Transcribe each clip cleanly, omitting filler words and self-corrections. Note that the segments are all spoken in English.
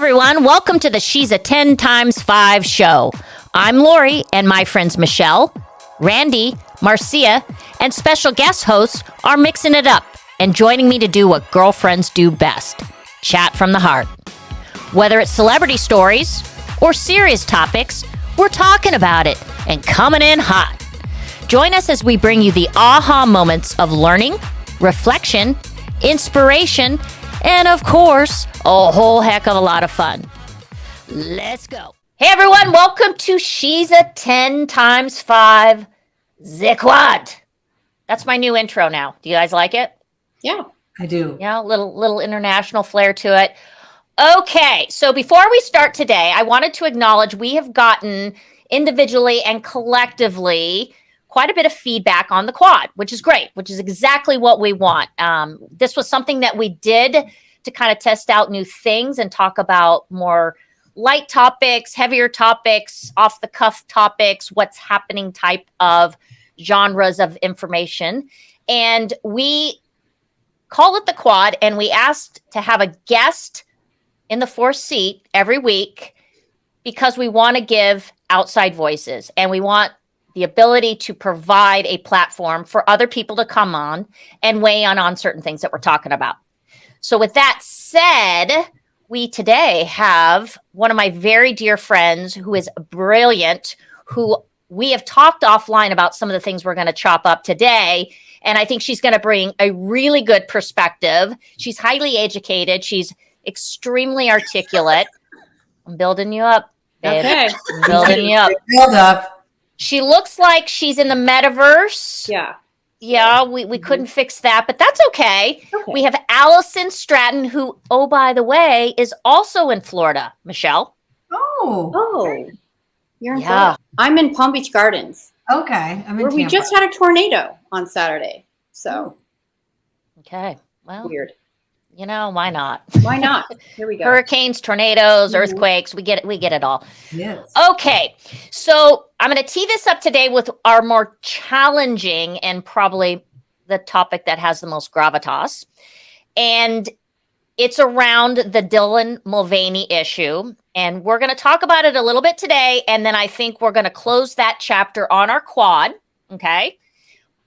everyone. Welcome to the She's a 10 times 5 show. I'm Lori, and my friends Michelle, Randy, Marcia, and special guest hosts are mixing it up and joining me to do what girlfriends do best, chat from the heart. Whether it's celebrity stories or serious topics, we're talking about it and coming in hot. Join us as we bring you the aha moments of learning, reflection, inspiration, and of course, a whole heck of a lot of fun. Let's go. Hey everyone, welcome to She's a 10 times 5 Ziquad. That's my new intro now. Do you guys like it? Yeah, I do. Yeah, little international flair to it. Okay, so before we start today, I wanted to acknowledge we have gotten individually and collectively quite a bit of feedback on the quad, which is great, which is exactly what we want. This was something that we did to kind of test out new things and talk about more light topics, heavier topics, off the cuff topics, what's happening type of genres of information. And we call it the quad, and we asked to have a guest in the fourth seat every week because we want to give outside voices and we want the ability to provide a platform for other people to come on and weigh in on certain things that we're talking about. So with that said, we today have one of my very dear friends who is brilliant, who we have talked offline about some of the things we're going to chop up today. And I think she's going to bring a really good perspective. She's highly educated. She's extremely articulate. I'm building you up, babe. Okay. I'm building you up. Build up. She looks like she's in the metaverse. Yeah. Yeah, we couldn't fix that, but that's okay. We have Allison Stratton, who, oh, by the way, is also in Florida. Michelle? Oh, you're in Yeah. Florida. I'm in Palm Beach Gardens, Okay. I'm in where we Tampa. just had a tornado on Saturday. So Okay. Well, weird. you know, why not? Why not? Here we go. Hurricanes, tornadoes, earthquakes, we get it all. Yes. Okay, so I'm going to tee this up today with our more challenging and probably the topic that has the most gravitas. And it's around the Dylan Mulvaney issue. And we're going to talk about it a little bit today. And then I think we're going to close that chapter on our quad. Okay.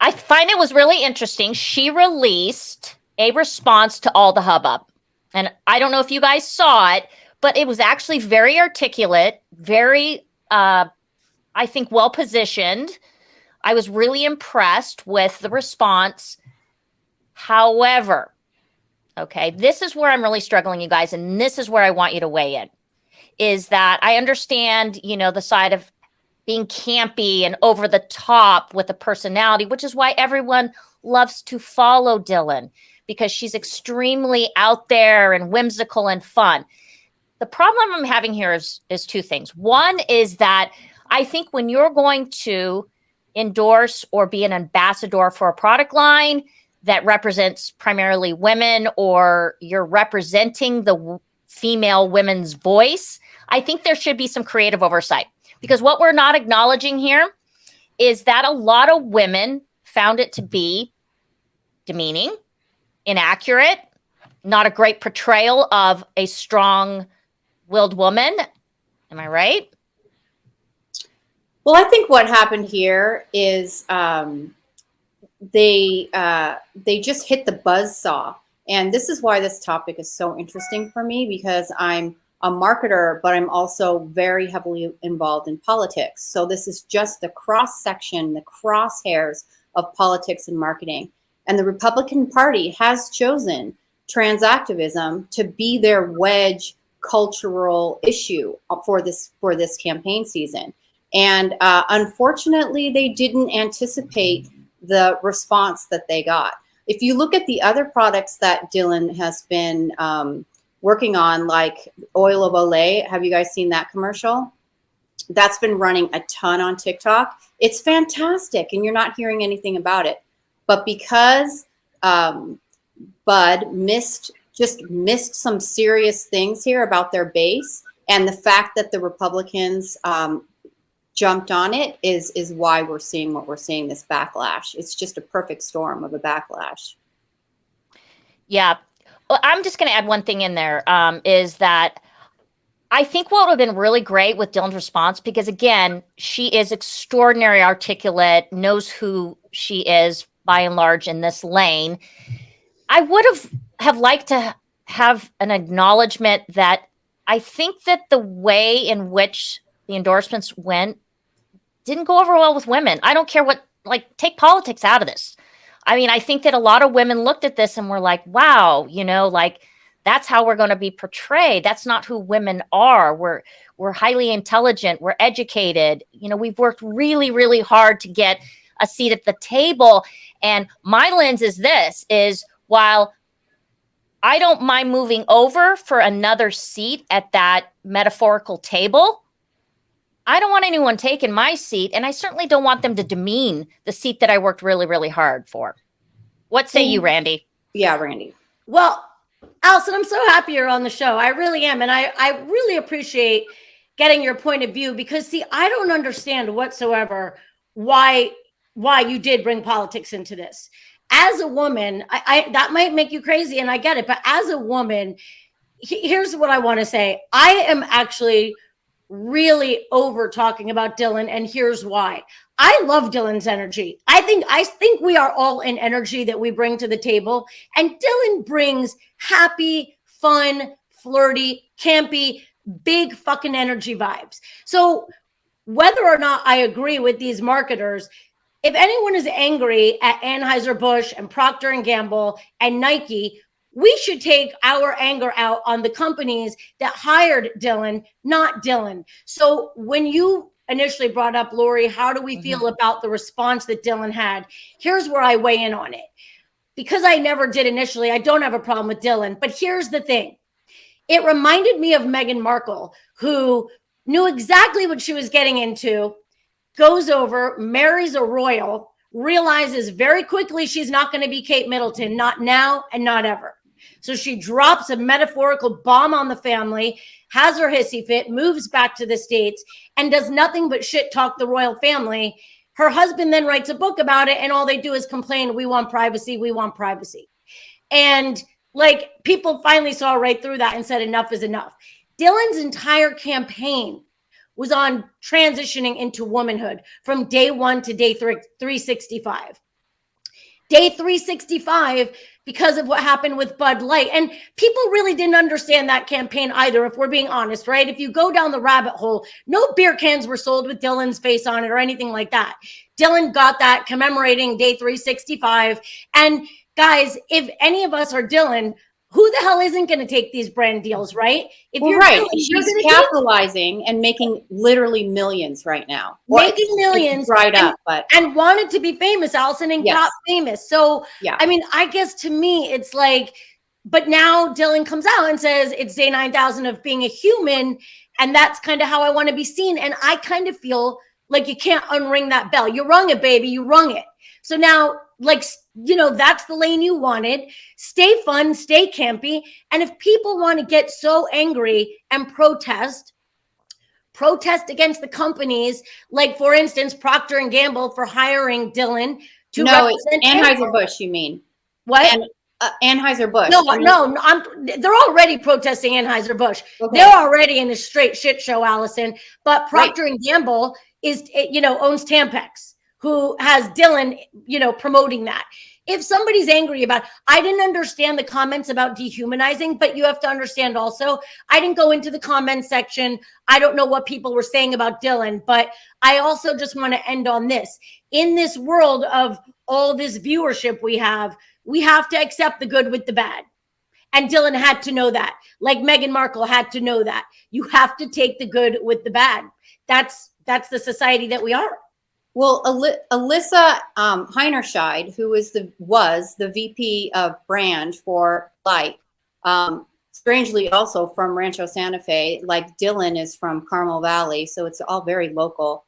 I find it was really interesting. She released a response to all the hubbub. And I don't know if you guys saw it, but it was actually very articulate, very, I think, well positioned. I was really impressed with the response. However, okay, this is where I'm really struggling, you guys, and this is where I want you to weigh in, is that I understand, you know, the side of being campy and over the top with a personality, which is why everyone loves to follow Dylan, because she's extremely out there and whimsical and fun. The problem I'm having here is two things. One is that I think when you're going to endorse or be an ambassador for a product line that represents primarily women, or you're representing the female women's voice, I think there should be some creative oversight. Because what we're not acknowledging here is that a lot of women found it to be demeaning, inaccurate, not a great portrayal of a strong-willed woman. Am I right? Well, I think what happened here is they just hit the buzzsaw. And this is why this topic is so interesting for me, because I'm a marketer, but I'm also very heavily involved in politics. So this is just the cross-section, the crosshairs of politics and marketing. And the Republican Party has chosen trans activism to be their wedge cultural issue for this campaign season. And unfortunately, they didn't anticipate the response that they got. If you look at the other products that Dylan has been working on, like Oil of Olay, have you guys seen that commercial? That's been running a ton on TikTok. It's fantastic, and you're not hearing anything about it. But because Bud missed some serious things here about their base, and the fact that the Republicans jumped on it is why we're seeing what we're seeing, this backlash. It's just a perfect storm of a backlash. Yeah. Well, I'm just going to add one thing in there, is that I think what would have been really great with Dylan's response, because again, she is extraordinary articulate, knows who she is by and large in this lane. I would have liked to have an acknowledgement that I think that the way in which the endorsements went didn't go over well with women. I don't care what, like, take politics out of this. I mean, I think that a lot of women looked at this and were like, wow, like that's how we're going to be portrayed. That's not who women are. We're highly intelligent. We're educated. We've worked really, really hard to get a seat at the table. And my lens is while I don't mind moving over for another seat at that metaphorical table, I don't want anyone taking my seat, and I certainly don't want them to demean the seat that I worked really, really hard for. What say you, Randy? Yeah, Randy. Well, Allison, I'm so happy you're on the show. I really am. And I really appreciate getting your point of view because, see, I don't understand whatsoever why you did bring politics into this. As a woman, I that might make you crazy, and I get it. But as a woman, here's what I want to say. I am actually really over talking about Dylan, and here's why. I love Dylan's energy. I think we are all in energy that we bring to the table, and Dylan brings happy, fun, flirty, campy, big fucking energy vibes. So whether or not I agree with these marketers, if anyone is angry at Anheuser-Busch and Procter & Gamble and Nike, we should take our anger out on the companies that hired Dylan, not Dylan. So when you initially brought up, Lori, how do we feel about the response that Dylan had? Here's where I weigh in on it. Because I never did initially, I don't have a problem with Dylan. But here's the thing. It reminded me of Meghan Markle, who knew exactly what she was getting into, goes over, marries a royal, realizes very quickly she's not going to be Kate Middleton, not now and not ever. So she drops a metaphorical bomb on the family, has her hissy fit, moves back to the States, and does nothing but shit talk the royal family. Her husband then writes a book about it, and all they do is complain, we want privacy, we want privacy. And like people finally saw right through that and said enough is enough. Dylan's entire campaign was on transitioning into womanhood from day 1 to day 365. Day 365, because of what happened with Bud Light. And people really didn't understand that campaign either, if we're being honest, right? If you go down the rabbit hole, no beer cans were sold with Dylan's face on it or anything like that. Dylan got that commemorating day 365. And guys, if any of us are Dylan, who the hell isn't going to take these brand deals, right? If well, you're right, Dylan, she's capitalizing and making literally millions right now. Making millions, it's dried up, but and wanted to be famous, Allison, and got famous. So, yeah, I mean, I guess to me, it's like, but now Dylan comes out and says it's day 9,000 of being a human, and that's kind of how I want to be seen. And I kind of feel like you can't unring that bell. You rung it, baby. You rung it. So now, like, that's the lane you wanted. Stay fun, stay campy. And if people want to get so angry and protest against the companies, like, for instance, Procter & Gamble for hiring Dylan to represent Anheuser-Busch, you mean? What? Anheuser-Busch. No, they're already protesting Anheuser-Busch. Okay. They're already in a straight shit show, Allison. But Procter & Gamble owns Tampax, who has Dylan, promoting that. If somebody's angry about, I didn't understand the comments about dehumanizing, but you have to understand also, I didn't go into the comment section. I don't know what people were saying about Dylan, but I also just want to end on this. In this world of all this viewership we have to accept the good with the bad. And Dylan had to know that, like Meghan Markle had to know that. You have to take the good with the bad. That's the society that we are. Well, Alyssa Heinerscheid, who was the VP of brand for Light, strangely also from Rancho Santa Fe, like Dylan is from Carmel Valley, so it's all very local.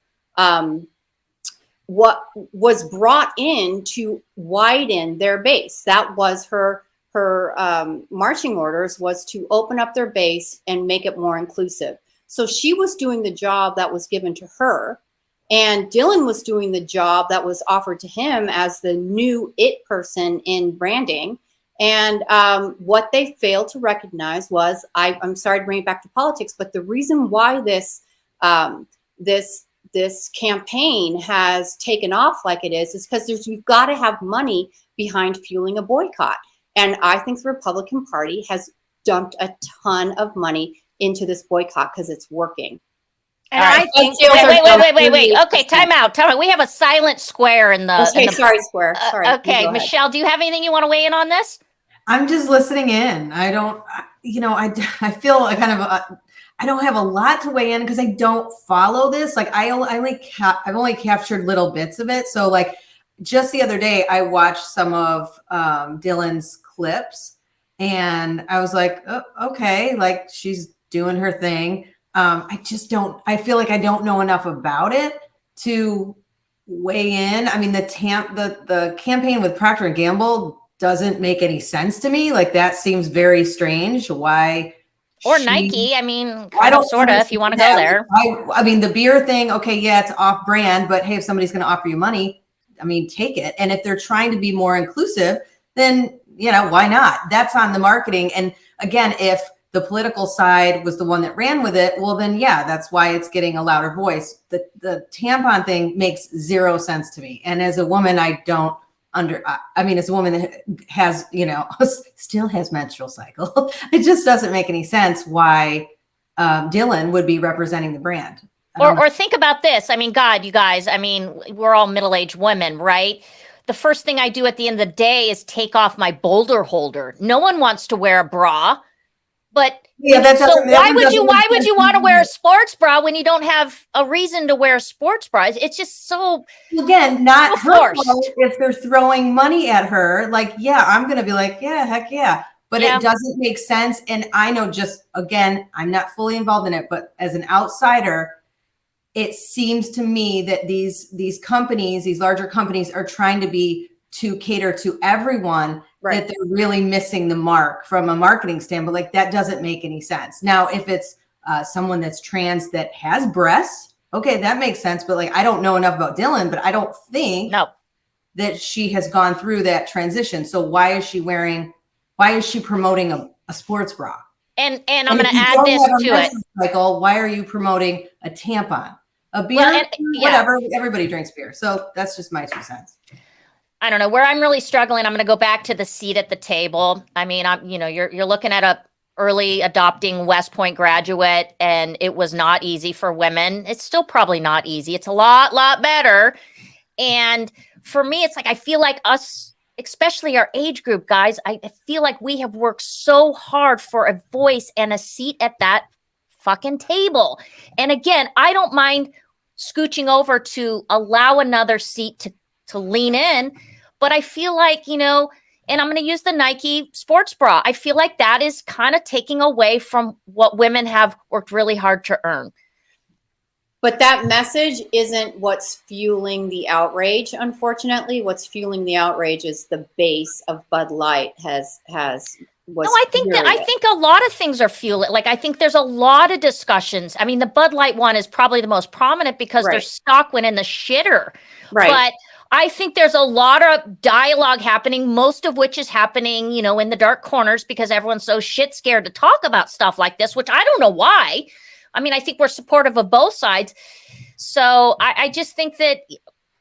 What was brought in to widen their base? That was her marching orders, was to open up their base and make it more inclusive. So she was doing the job that was given to her. And Dylan was doing the job that was offered to him as the new it person in branding. And what they failed to recognize was, I'm sorry to bring it back to politics, but the reason why this campaign has taken off like it is because you've got to have money behind fueling a boycott. And I think the Republican Party has dumped a ton of money into this boycott because it's working. And right. I think wait. Okay, time out. We have a silent square in the. Okay, sorry, Square. Sorry. Okay, Michelle, do you have anything you want to weigh in on this? I'm just listening in. I don't, I feel like kind of, I don't have a lot to weigh in because I don't follow this. Like I've only captured little bits of it. So like just the other day, I watched some of Dylan's clips and I was like, oh, okay, like she's doing her thing. I feel like I don't know enough about it to weigh in. I mean, the campaign with Procter & Gamble doesn't make any sense to me. Like that seems very strange. Why? Or Nike. I mean, I don't sort of, if you want to go there. I mean, the beer thing, okay, yeah, it's off brand, but hey, if somebody's going to offer you money, I mean, take it. And if they're trying to be more inclusive, then, why not? That's on the marketing. And again, if the political side was the one that ran with it, well, then, yeah, that's why it's getting a louder voice. The tampon thing makes zero sense to me. And as a woman, as a woman that has, still has menstrual cycle, it just doesn't make any sense why Dylan would be representing the brand. Or think about this. I mean, God, you guys, I mean, we're all middle-aged women, right? The first thing I do at the end of the day is take off my boulder holder. No one wants to wear a bra. But yeah, so why would you want to wear a sports bra when you don't have a reason to wear a sports bra? It's just so, again, not so her forced. fault if they're throwing money at her. Like, yeah, I'm going to be like, yeah, heck yeah. But it doesn't make sense. And I know again, I'm not fully involved in it, but as an outsider, it seems to me that these companies, these larger companies are trying to cater to everyone. Right. That they're really missing the mark from a marketing standpoint. Like that doesn't make any sense. Now, if it's someone that's trans that has breasts, okay, that makes sense. But like, I don't know enough about Dylan, but I don't think that she has gone through that transition. So why is she promoting a sports bra? And I'm going to add this to it. Michael, why are you promoting a tampon? A beer, whatever. Everybody drinks beer. So that's just my 2 cents. I don't know where I'm really struggling. I'm going to go back to the seat at the table. I mean, you're looking at a early adopting West Point graduate, and it was not easy for women. It's still probably not easy. It's a lot better. And for me, it's like, I feel like us, especially our age group, guys, I feel like we have worked so hard for a voice and a seat at that fucking table. And again, I don't mind scooching over to allow another seat to lean in, but I feel like, and I'm going to use the Nike sports bra. I feel like that is kind of taking away from what women have worked really hard to earn. But that message isn't what's fueling the outrage. Unfortunately, what's fueling the outrage is the base of Bud Light I think a lot of things are fueling. Like, I think there's a lot of discussions. I mean, the Bud Light one is probably the most prominent because their stock went in the shitter. Right. But I think there's a lot of dialogue happening, most of which is happening, in the dark corners because everyone's so shit scared to talk about stuff like this, which I don't know why. I mean, I think we're supportive of both sides. So I just think that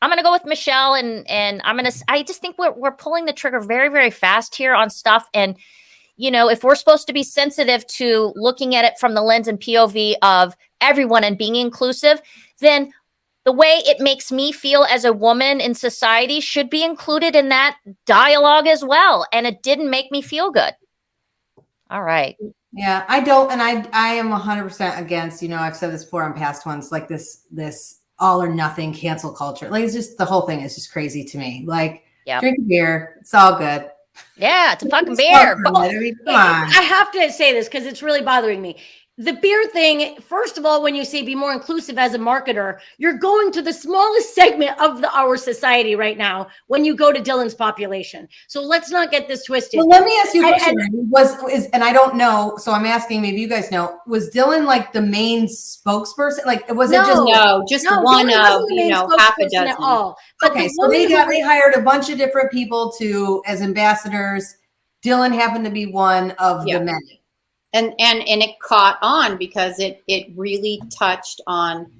I'm going to go with Michelle and I just think we're pulling the trigger very, very fast here on stuff. And, if we're supposed to be sensitive to looking at it from the lens and POV of everyone and being inclusive, then the way it makes me feel as a woman in society should be included in that dialogue as well. And it didn't make me feel good. All right. Yeah, I don't. And I am 100% against, I've said this before on past ones, like this all or nothing cancel culture. Like, it's just, the whole thing is just crazy to me. Like, drink a beer. It's all good. Yeah, it's a fucking beer. Come on. I have to say this because it's really bothering me. The beer thing, first of all, when you say be more inclusive as a marketer, you're going to the smallest segment of our society right now when you go to Dylan's population. So let's not get this twisted. Well, let me ask you a question. And I don't know, so I'm asking, maybe you guys know, was Dylan like the main spokesperson? Like, was it just one of, half a dozen. At all. But okay, so they hired a bunch of different people as ambassadors Dylan happened to be one of the many. And it caught on because it really touched on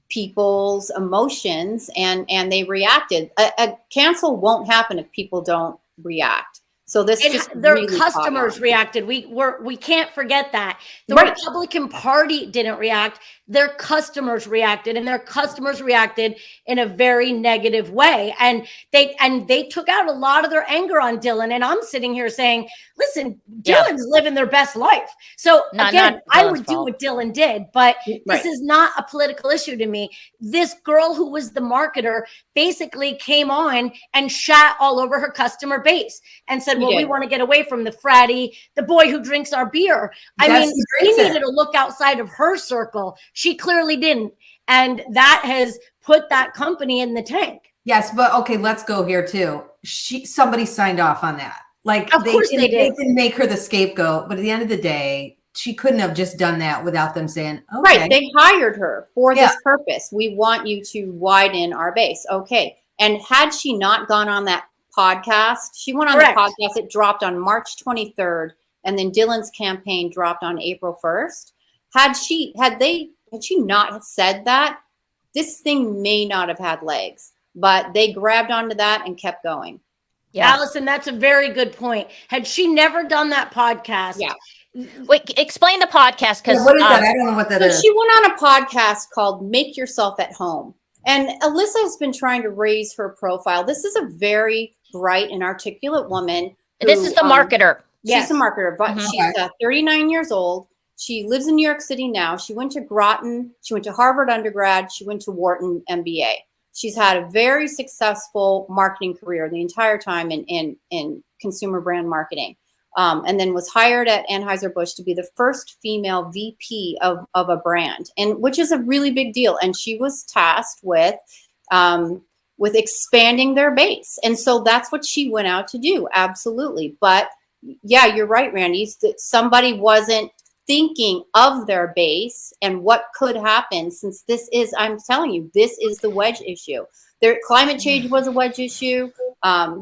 people's emotions and they reacted. A cancel won't happen if people don't react. So this their really customers reacted. We can't forget that. The Right. Republican Party didn't react. Their customers reacted, and their customers reacted in a very negative way. And they took out a lot of their anger on Dylan. And I'm sitting here saying, listen, Dylan's living their best life. So again, I would do what Dylan did, but this is not a political issue to me. This girl who was the marketer basically came on and shat all over her customer base and said, well, we want to get away from the fratty, the boy who drinks our beer. I mean, she needed to look outside of her circle. She clearly didn't. And that has put that company in the tank. Yes, but okay, let's go here too. Somebody signed off on that. Like, of course they did. They didn't make her the scapegoat, but at the end of the day, she couldn't have just done that without them saying, okay. Right, they hired her for this purpose. We want you to widen our base. Okay. And had she not gone on that podcast, she went on the podcast, it dropped on March 23rd, and then Dylan's campaign dropped on April 1st. Had she not said that, this thing may not have had legs, but they grabbed onto that and kept going. Yeah. Allison, that's a very good point. Had she never done that podcast. Yeah. Wait, explain the podcast. Because what is that? I don't know what that is. She went on a podcast called Make Yourself at Home. And Alyssa has been trying to raise her profile. This is a very bright and articulate woman. This is the marketer. She's a marketer, but she's 39 years old. She lives in New York City now. She went to Groton. She went to Harvard undergrad. She went to Wharton MBA. She's had a very successful marketing career the entire time in consumer brand marketing. And then was hired at Anheuser-Busch to be the first female VP of a brand, and which is a really big deal. And she was tasked with expanding their base. And so that's what she went out to do. Absolutely. But yeah, you're right, Randy. Somebody wasn't thinking of their base and what could happen, since this is, I'm telling you, this is the wedge issue. Climate change was a wedge issue.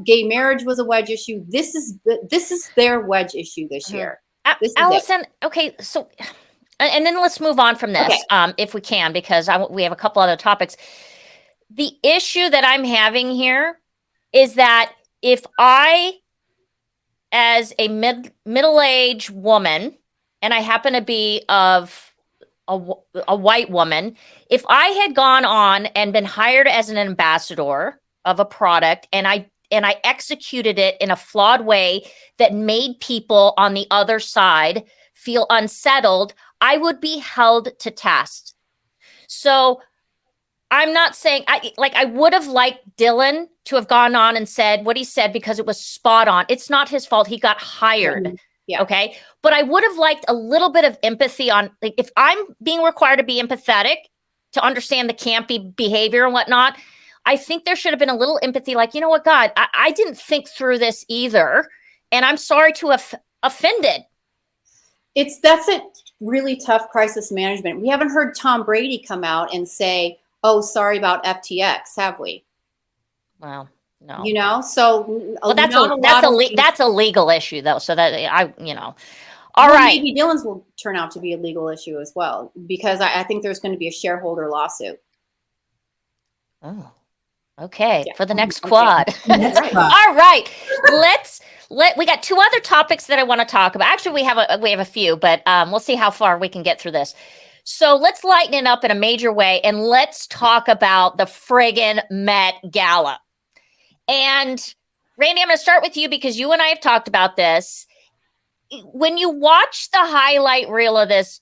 Gay marriage was a wedge issue. This is their wedge issue this year. Allison, okay, so, and then let's move on from this, if we can, because we have a couple other topics. The issue that I'm having here is that if I, as a middle-aged woman, and I happen to be of a white woman, if I had gone on and been hired as an ambassador of a product and I executed it in a flawed way that made people on the other side feel unsettled, I would be held to task. So I'm not saying I would have liked Dylan to have gone on and said what he said because it was spot on. It's not his fault. He got hired. Mm-hmm. Yeah. Okay. But I would have liked a little bit of empathy on, like, if I'm being required to be empathetic to understand the campy behavior and whatnot, I think there should have been a little empathy. Like, you know what, God, I didn't think through this either. And I'm sorry to have offended. That's a really tough crisis management. We haven't heard Tom Brady come out and say, oh, sorry about FTX, have we? Wow. No. You know, so that's a legal issue though. So that all right. Maybe Dylan's will turn out to be a legal issue as well, because I think there's going to be a shareholder lawsuit. Oh, okay. Yeah. For the next quad. Right. All right. We got two other topics that I want to talk about. Actually, we have a few, but we'll see how far we can get through this. So let's lighten it up in a major way, and let's talk about the friggin' Met Gala. And Randy, I'm going to start with you because you and I have talked about this. When you watch the highlight reel of this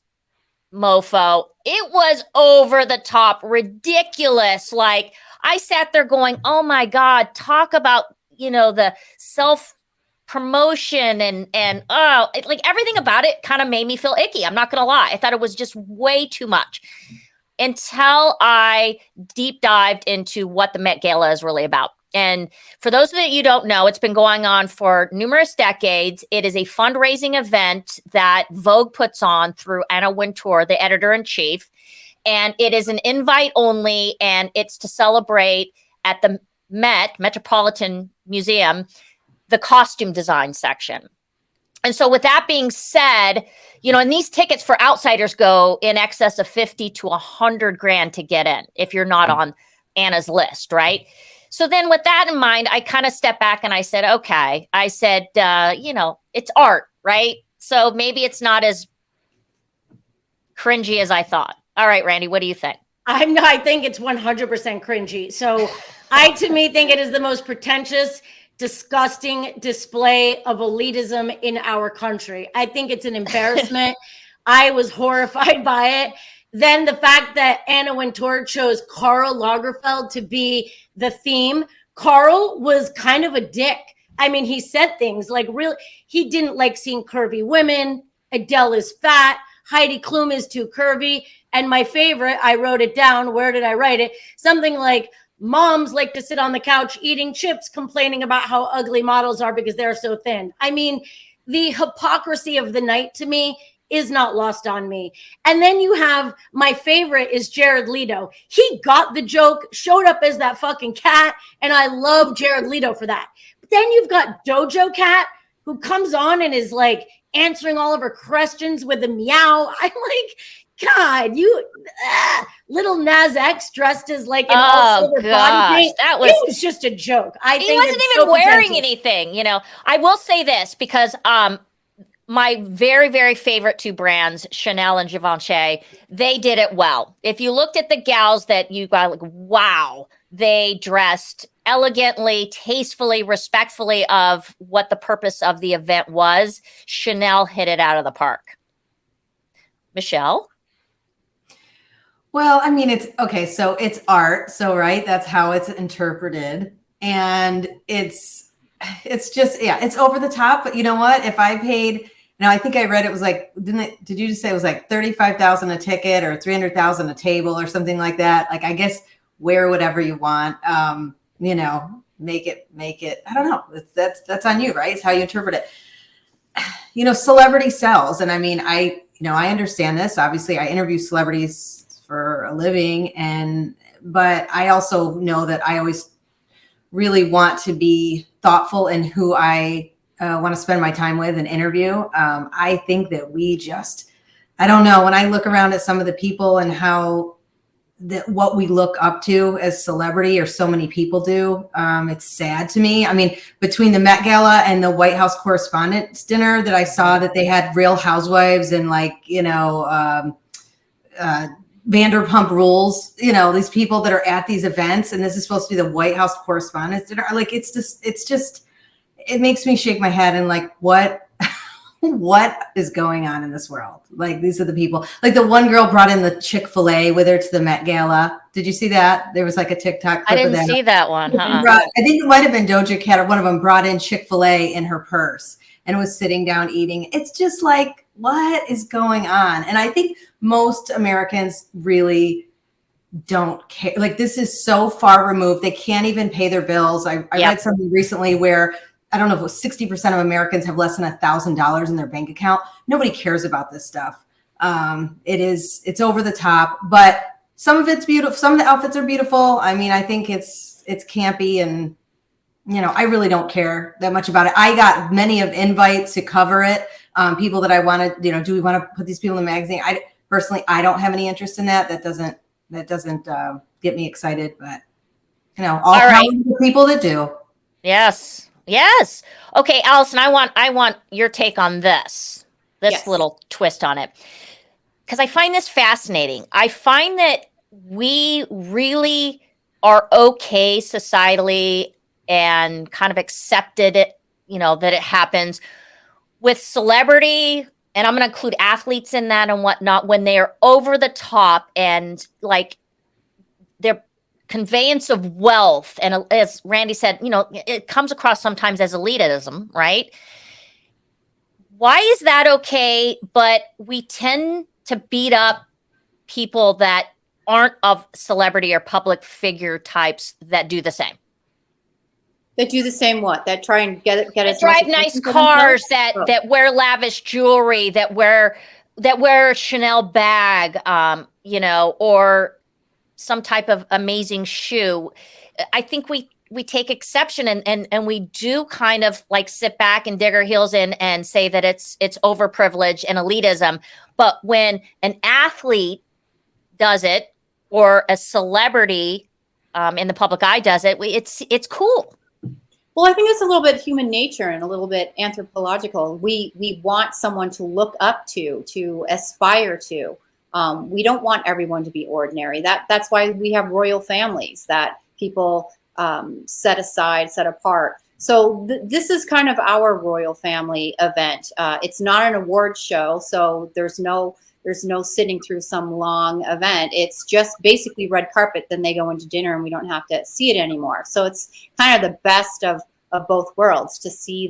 mofo, it was over the top, ridiculous. Like, I sat there going, oh my God, talk about, the self-promotion and everything about it kind of made me feel icky. I'm not going to lie. I thought it was just way too much until I deep dived into what the Met Gala is really about. And for those that you don't know, it's been going on for numerous decades. It is a fundraising event that Vogue puts on through Anna Wintour, the editor-in-chief. And it is an invite only, and it's to celebrate at the Metropolitan Museum, the costume design section. And so with that being said, you know, and these tickets for outsiders go in excess of 50 to 100 grand to get in if you're not on Anna's list, right? So then with that in mind, I kind of stepped back and I said, okay, I said, you know, it's art, right? So maybe it's not as cringy as I thought. All right, Randy, what do you think? I think it's 100% cringy. So to me, think it is the most pretentious, disgusting display of elitism in our country. I think it's an embarrassment. I was horrified by it. Then the fact that Anna Wintour chose Karl Lagerfeld to be the theme. Karl was kind of a dick. I mean, he said things like really, he didn't like seeing curvy women. Adele is fat. Heidi Klum is too curvy. And my favorite, I wrote it down. Where did I write it? Something like, moms like to sit on the couch eating chips, complaining about how ugly models are because they're so thin. I mean, the hypocrisy of the night to me is not lost on me. And then you have my favorite is Jared Leto. He got the joke, showed up as that fucking cat, and I love Jared Leto for that. But then you've got Dojo Cat, who comes on and is like answering all of her questions with a meow. I'm like, God, you little Nas X dressed as like an all-silver body paint. That was, it was just a joke. He wasn't even wearing anything, you know. I will say this because my very, very favorite two brands, Chanel and Givenchy, they did it well. If you looked at the gals that you got, like, wow, they dressed elegantly, tastefully, respectfully of what the purpose of the event was. Chanel hit it out of the park. Michelle? Well, I mean, it's okay. So it's art. So, right. That's how it's interpreted. And it's just, yeah, it's over the top. But you know what? If I paid, now I think I read it was like, did you just say it was like 35,000 a ticket or 300,000 a table or something like that? Like, I guess wear whatever you want, you know, make it, I don't know. That's on you, right? It's how you interpret it. You know, celebrity sells. And I mean, I understand this. Obviously I interview celebrities for a living, but I also know that I always really want to be thoughtful in who I want to spend my time with and interview. I think that I don't know, when I look around at some of the people and how what we look up to as celebrity, or so many people do, it's sad to me. I mean, between the Met Gala and the White House Correspondents' Dinner that I saw, that they had Real Housewives and like, you know, Vanderpump Rules, you know, these people that are at these events, and this is supposed to be the White House Correspondents' Dinner. Like, it's just, it makes me shake my head and like, what is going on in this world? Like, these are the people. Like, the one girl brought in the Chick-fil-A with her to the Met Gala. Did you see that? There was like a TikTok clip. I didn't see that one. I think it might have been Doja Cat, or one of them brought in Chick-fil-A in her purse and was sitting down eating. It's just like, what is going on? And I think most Americans really don't care. Like, this is so far removed. They can't even pay their bills. I read something recently where, I don't know if it was 60% of Americans have less than $1,000 in their bank account. Nobody cares about this stuff. It's over the top, but some of it's beautiful. Some of the outfits are beautiful. I mean, I think it's campy, and, you know, I really don't care that much about it. I got many of invites to cover it. People that I want to, you know, do we want to put these people in the magazine? I don't have any interest in that. That doesn't get me excited, but, you know, all right. The people that do. Yes. Yes. Okay, Allison, I want your take on this little twist on it, because I find this fascinating. I find that we really are okay societally and kind of accepted it, you know, that it happens with celebrity, and I'm going to include athletes in that and whatnot, when they are over the top and like their conveyance of wealth. And as Randy said, you know, it comes across sometimes as elitism, right? Why is that okay? But we tend to beat up people that aren't of celebrity or public figure types that do the same. That do the same what? That try and get that drive nice cars, that wear lavish jewelry, that wear a Chanel bag, you know, or some type of amazing shoe. I think we we take exception and we do kind of like sit back and dig our heels in and say that it's overprivilege and elitism. But when an athlete does it, or a celebrity in the public eye does it, it's cool. Well, I think it's a little bit human nature and a little bit anthropological. We want someone to look up to aspire to. We don't want everyone to be ordinary. That's why we have royal families that people set aside, set apart. So this is kind of our royal family event. It's not an award show, so there's no sitting through some long event. It's just basically red carpet. Then they go into dinner and we don't have to see it anymore. So it's kind of the best of both worlds to see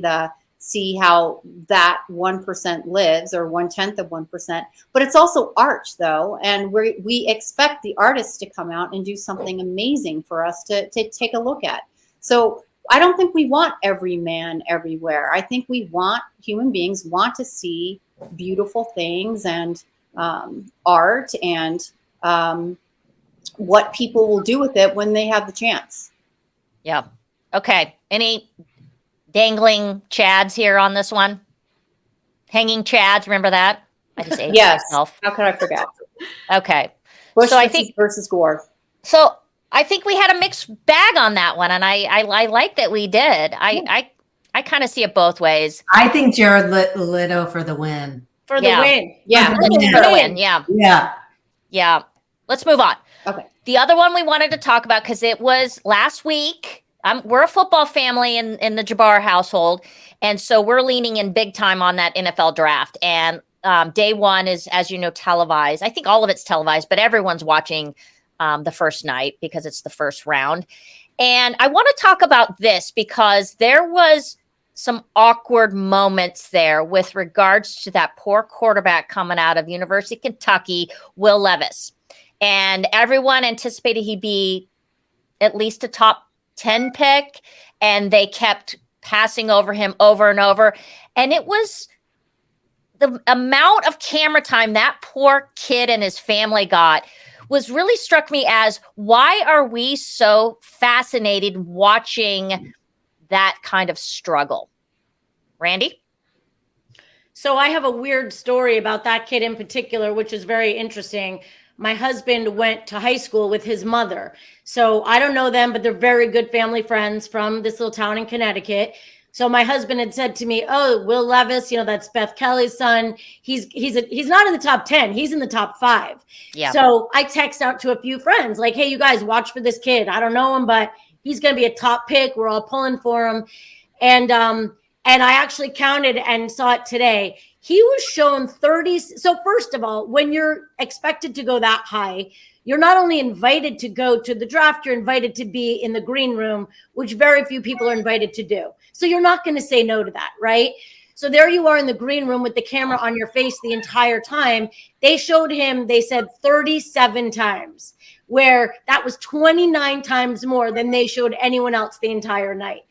how that 1% lives, or 1/10 of 1%. But it's also art, though, and we expect the artists to come out and do something amazing for us to take a look at. So I don't think we want every man everywhere. I think human beings want to see beautiful things and art and what people will do with it when they have the chance. Yeah. Okay. Any dangling chads here on this one? Hanging chads, remember that? I just ate myself. How could I forget? Okay. Bush so I think versus Gore. So I think we had a mixed bag on that one, and I like that we did. I kind of see it both ways. I think Jared Leto for the win. For the win. Yeah. For the win. Yeah. Yeah. Yeah. Let's move on. Okay. The other one we wanted to talk about, because it was last week. We're a football family in the Jabbar household, and so we're leaning in big time on that NFL draft. And day one is, as you know, televised. I think all of it's televised, but everyone's watching the first night because it's the first round. And I want to talk about this because there was some awkward moments there with regards to that poor quarterback coming out of University of Kentucky, Will Levis. And everyone anticipated he'd be at least a top 10 pick, and they kept passing over him over and over. And it was the amount of camera time that poor kid and his family got was really struck me as, why are we so fascinated watching that kind of struggle? Randy? So I have a weird story about that kid in particular, which is very interesting. My husband went to high school with his mother. So I don't know them, but they're very good family friends from this little town in Connecticut. So my husband had said to me, "Oh, Will Levis, that's Beth Kelly's son. He's not in the top 10. He's in the top 5." Yeah. So I text out to a few friends like, "Hey, you guys watch for this kid. I don't know him, but he's going to be a top pick. We're all pulling for him." And I actually counted and saw it today. He was shown 30. So first of all, when you're expected to go that high, you're not only invited to go to the draft, you're invited to be in the green room, which very few people are invited to do. So you're not going to say no to that, right? So there you are in the green room with the camera on your face the entire time. They showed him, they said 37 times, where that was 29 times more than they showed anyone else the entire night.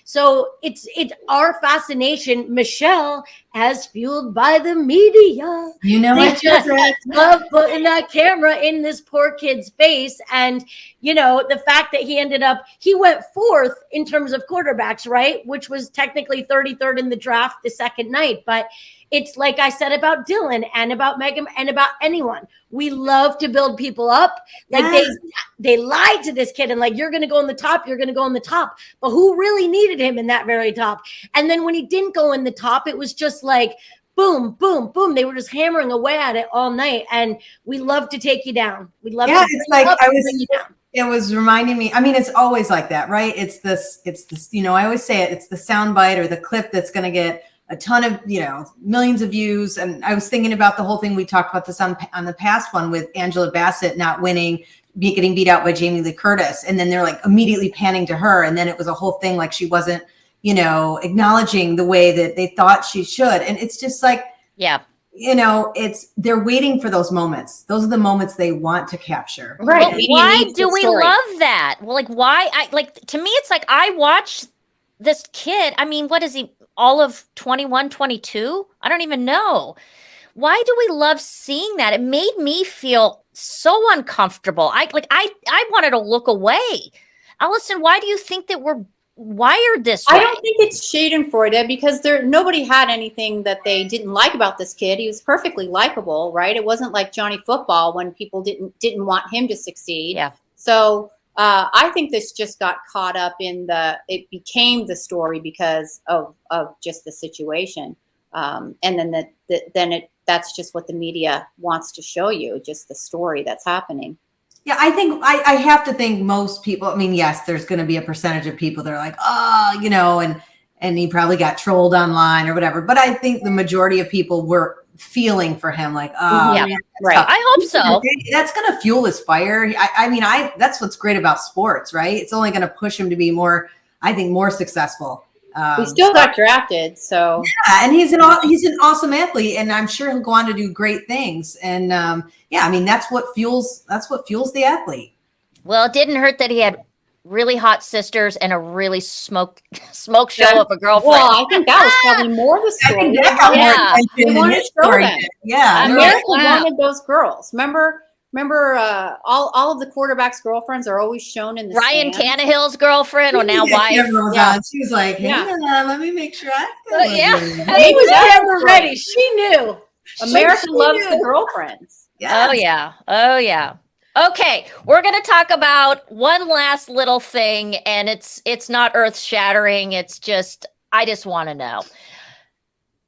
So it's our fascination, Michelle, as fueled by the media. They just love putting that camera in this poor kid's face. And, the fact that he went 4th in terms of quarterbacks, right? Which was technically 33rd in the draft the second night. But it's like I said about Dylan and about Megan and about anyone. We love to build people up. Like they lied to this kid and like, you're going to go in the top. You're going to go in the top. But who really needed him in that very top? And then when he didn't go in the top, it was just like, boom, boom, boom. They were just hammering away at it all night. And we love to take you down. We love to it's like bring you down. It was reminding me, it's always like that, right? It's this, I always say it, it's the soundbite or the clip that's going to get a ton of, millions of views. And I was thinking about the whole thing. We talked about this on the past one with Angela Bassett not winning, getting beat out by Jamie Lee Curtis. And then they're like immediately panning to her. And then it was a whole thing. Like she wasn't, acknowledging the way that they thought she should. And it's just like, yeah, they're waiting for those moments. Those are the moments they want to capture. Right. Well, why do we love that? Well, why? To me, it's like, I watch this kid. What is he? All of 21, 22? I don't even know. Why do we love seeing that? It made me feel so uncomfortable. I wanted to look away. Allison, why do you think that we're wired this way? I don't think it's Schadenfreude because nobody had anything that they didn't like about this kid. He was perfectly likable, right? It wasn't like Johnny Football when people didn't want him to succeed. Yeah. So I think this just got caught up in it became the story because of just the situation. And then that's just what the media wants to show you, just the story that's happening. Yeah, I think I have to think most people, I mean, yes, there's going to be a percentage of people that are like, oh, you know, and he probably got trolled online or whatever. But I think the majority of people were feeling for him like, oh, yeah, man, right. tough. I hope so. That's going to fuel his fire. I mean, that's what's great about sports, right? It's only going to push him to be more, I think, more successful. He still got drafted, so yeah, and he's an awesome athlete, and I'm sure he'll go on to do great things. And yeah, I mean that's what fuels the athlete. Well, it didn't hurt that he had really hot sisters and a really smoke show of a girlfriend. Well, I think that was probably more the story. I think that got more attention They than wanted his to show story them. did. Yeah, America Wow. wanted those girls. Remember, all of the quarterbacks' girlfriends are always shown in the Ryan stand. Tannehill's girlfriend, or now wife. Yeah. She was like, "Hey, let me make sure I feel Yeah. good." She was never ready. She knew. America She loves knew. the girlfriends. Oh yeah. Oh yeah. Okay, we're going to talk about one last little thing, and it's not earth-shattering. It's just I just want to know.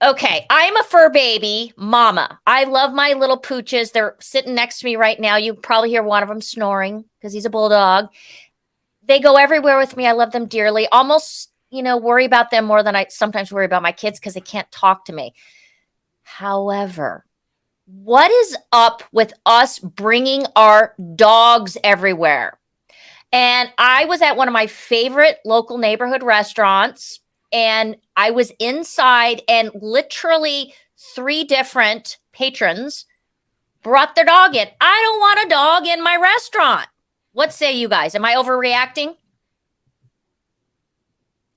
Okay, I'm a fur baby mama. I love my little pooches. They're sitting next to me right now. You probably hear one of them snoring because he's a bulldog. They go everywhere with me. I love them dearly. Almost, worry about them more than I sometimes worry about my kids because they can't talk to me. However, what is up with us bringing our dogs everywhere? And I was at one of my favorite local neighborhood restaurants, and I was inside, and literally 3 different patrons brought their dog in. I don't want a dog in my restaurant. What say you guys? Am I overreacting?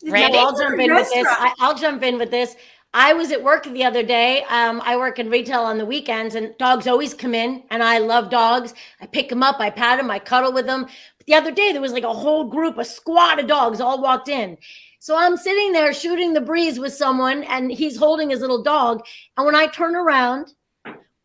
Randy? No, I'll jump in with this. I'll jump in with this. I was at work the other day. I work in retail on the weekends, and dogs always come in, and I love dogs. I pick them up, I pat them, I cuddle with them. But the other day, there was like a whole group, a squad of dogs all walked in. So I'm sitting there shooting the breeze with someone, and he's holding his little dog. And when I turn around,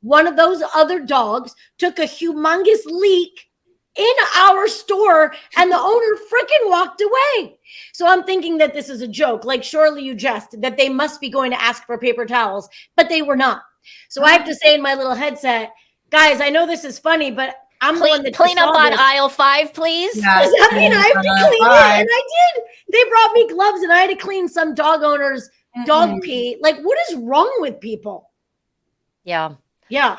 one of those other dogs took a humongous leak in our store, and the owner freaking walked away. So I'm thinking that this is a joke. Like, surely you jest that they must be going to ask for paper towels, but they were not. So I have to say in my little headset, guys, I know this is funny, but I'm the one that clean up on this. aisle 5, please. Yeah. Does that mean I have to clean it? And I did. They brought me gloves, and I had to clean some dog owner's dog pee. Like, what is wrong with people? Yeah. Yeah.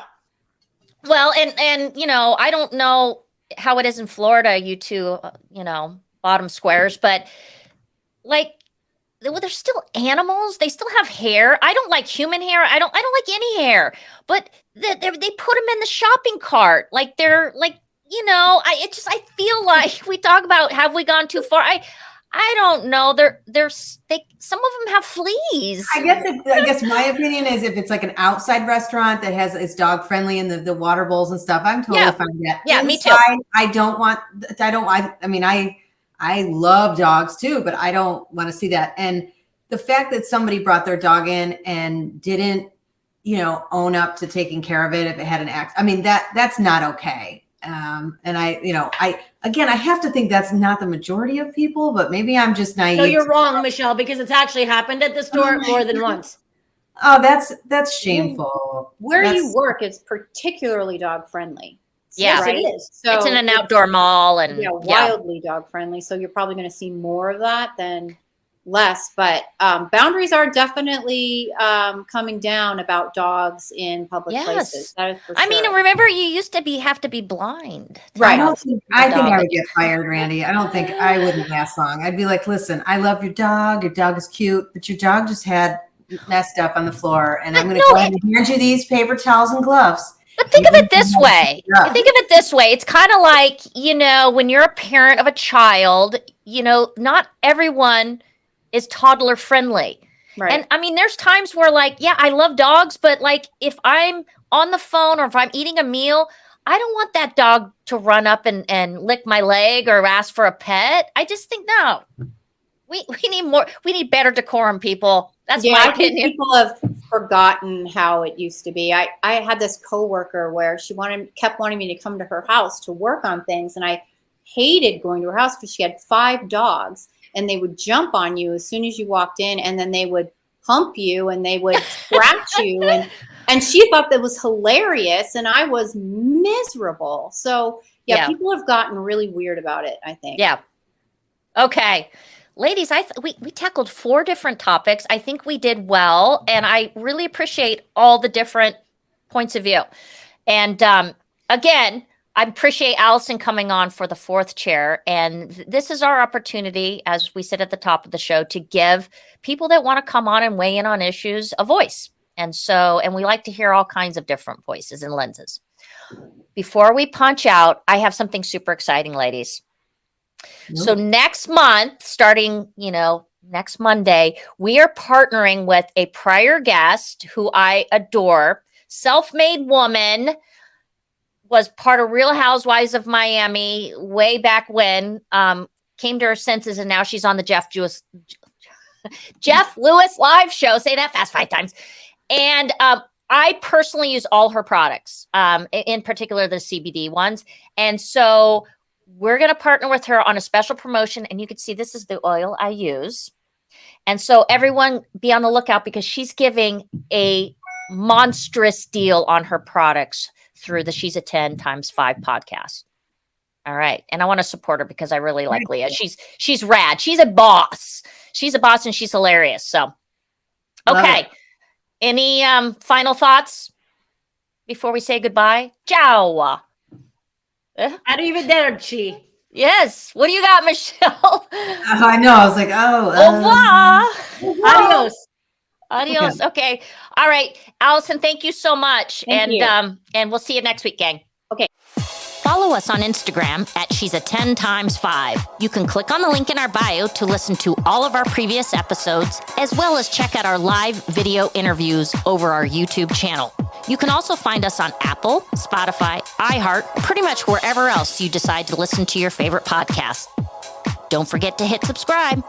Well, and I don't know how it is in Florida, you two, bottom squares, but like, they're still animals. They still have hair. I don't like human hair. I don't like any hair, but they put them in the shopping cart. Like they're like, I feel like we talk about, have we gone too far? I don't know. Some of them have fleas. I guess my opinion is if it's like an outside restaurant that is dog friendly and the water bowls and stuff, I'm totally fine with that. Yeah, inside, me too. I love dogs too, but I don't want to see that. And the fact that somebody brought their dog in and didn't, own up to taking care of it if it had an accident, I mean, that's not okay. And I have to think that's not the majority of people, but maybe I'm just naive. No, you're wrong, Michelle, because it's actually happened at the store more than once. Oh, that's shameful. Where you work is particularly dog friendly. Yeah, right? It is. So it's in an outdoor mall, and wildly dog friendly. So you're probably going to see more of that than less. But boundaries are definitely coming down about dogs in public places. That is for sure. I mean, remember, you used to have to be blind. Right. I think I would get fired, Randy. I don't think I wouldn't last long. I'd be like, listen, I love your dog. Your dog is cute, but your dog just had messed up on the floor, and I'm going to go ahead and hand you these paper towels and gloves. But think of it this way. It's kind of like, when you're a parent of a child, not everyone is toddler friendly. Right. And I mean, there's times where I love dogs, but like if I'm on the phone or if I'm eating a meal, I don't want that dog to run up and lick my leg or ask for a pet. I just think, no, we need more. We need better decorum, people. That's my I opinion. think people have forgotten how it used to be. I had this coworker where she kept wanting me to come to her house to work on things. And I hated going to her house because she had 5 dogs and they would jump on you as soon as you walked in, and then they would hump you and they would scratch you. And she thought that was hilarious, and I was miserable. So yeah, people have gotten really weird about it, I think. Yeah. Okay. Ladies, we tackled 4 different topics. I think we did well, and I really appreciate all the different points of view. And again, I appreciate Allison coming on for the 4th chair. And this is our opportunity, as we said at the top of the show, to give people that want to come on and weigh in on issues a voice. And we like to hear all kinds of different voices and lenses. Before we punch out, I have something super exciting, ladies. So next month, starting, next Monday, we are partnering with a prior guest who I adore, self-made woman, was part of Real Housewives of Miami way back when, came to her senses, and now she's on the Jeff Lewis live show. Say that fast 5 times. And I personally use all her products, in particular the CBD ones. And so we're going to partner with her on a special promotion. And you can see this is the oil I use. And so everyone be on the lookout, because she's giving a monstrous deal on her products through the She's a 10 x 5 podcast. All right. And I want to support her because I really like Leah. She's rad. She's a boss. She's a boss and she's hilarious. So, okay. Any final thoughts before we say goodbye? Ciao. Arrivederci. Yes. What do you got, Michelle? I know. I was like, Au revoir. Adios. Adios. Okay. All right. Allison, thank you so much. Thank you. And we'll see you next week, gang. Okay. Follow us on Instagram at She's a 10 x 5. You can click on the link in our bio to listen to all of our previous episodes, as well as check out our live video interviews over our YouTube channel. You can also find us on Apple, Spotify, iHeart, pretty much wherever else you decide to listen to your favorite podcast. Don't forget to hit subscribe.